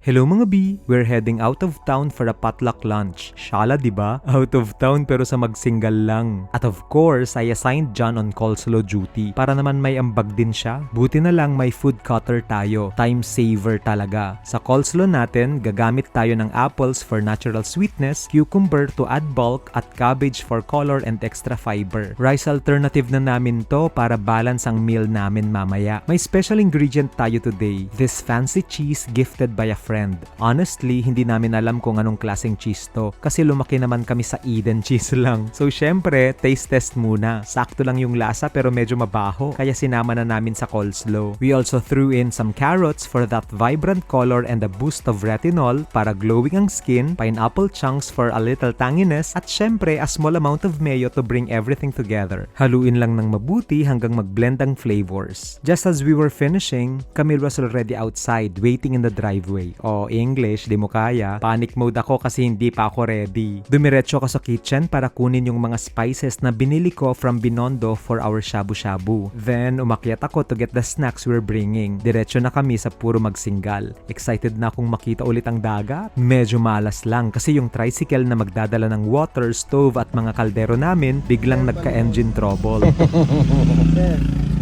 Hello mga B! We're heading out of town for a potluck lunch. Shala, diba? Out of town pero sa magsingal lang. At of course, I assigned John on coleslaw duty para naman may ambag din siya. Buti na lang may food cutter tayo. Time saver talaga. Sa coleslaw natin, gagamit tayo ng apples for natural sweetness, cucumber to add bulk, at cabbage for color and extra fiber. Rice alternative na namin to para balance ang meal namin mamaya. May special ingredient tayo today. This fancy cheese gifted by a friend. Honestly, hindi namin alam kung anong klaseng cheese to kasi lumaki naman kami sa Eden cheese lang. So syempre, taste test muna. Sakto lang yung lasa pero medyo mabaho kaya sinama na namin sa coleslaw. We also threw in some carrots for that vibrant color and a boost of retinol para glowing ang skin, pineapple chunks for a little tanginess, at syempre a small amount of mayo to bring everything together. Haluin lang ng mabuti hanggang mag-blend ang flavors. Just as we were finishing, Camille was already outside waiting in the driveway. O English, di mo kaya. Panic mode ako kasi hindi pa ako ready. Dumiretso ako sa kitchen para kunin yung mga spices na binili ko from Binondo for our shabu-shabu. Then, umakyat ako to get the snacks we're bringing. Diretso na kami sa puro magsingal. Excited na akong makita ulit ang dagat. Medyo malas lang kasi yung tricycle na magdadala ng water, stove at mga kaldero namin biglang nagka-engine trouble.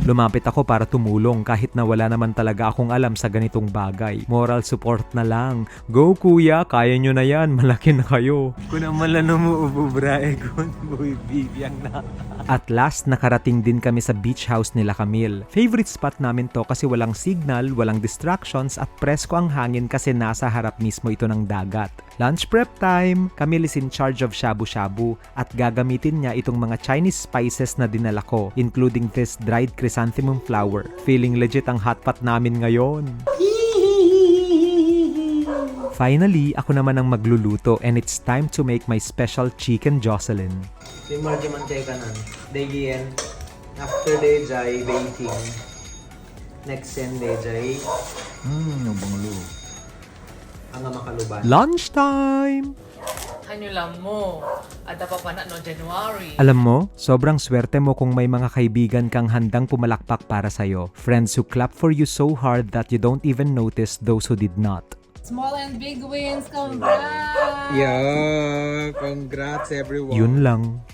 Lumapit ako para tumulong kahit na wala naman talaga akong alam sa ganitong bagay. Moral support na lang. Go kuya, kaya nyo na yan. Malaki na kayo. Kung naman lang umuububrae kung bibiyang na. At last, nakarating din kami sa beach house nila Camille. Favorite spot namin to kasi walang signal, walang distractions at presko ang hangin kasi nasa harap mismo ito ng dagat. Lunch prep time! Camille is in charge of shabu-shabu at gagamitin niya itong mga Chinese spices na dinala ko, including this dried chrysanthemum flower. Feeling legit ang hotpot namin ngayon. Finally, ako naman ang magluluto and it's time to make my special chicken Jocelyn. Di margi mantika nan. Dagyan. After day jay baking. Next sen day jay. Banglo. Ang makaluban. Lunchtime! Ano lang mo, ada pa pa na no January. Alam mo, sobrang swerte mo kung may mga kaibigan kang handang pumalakpak para sa'yo. Friends who clap for you so hard that you don't even notice those who did not. Small and big wins, congrats! Yeah, congrats everyone. Yun lang.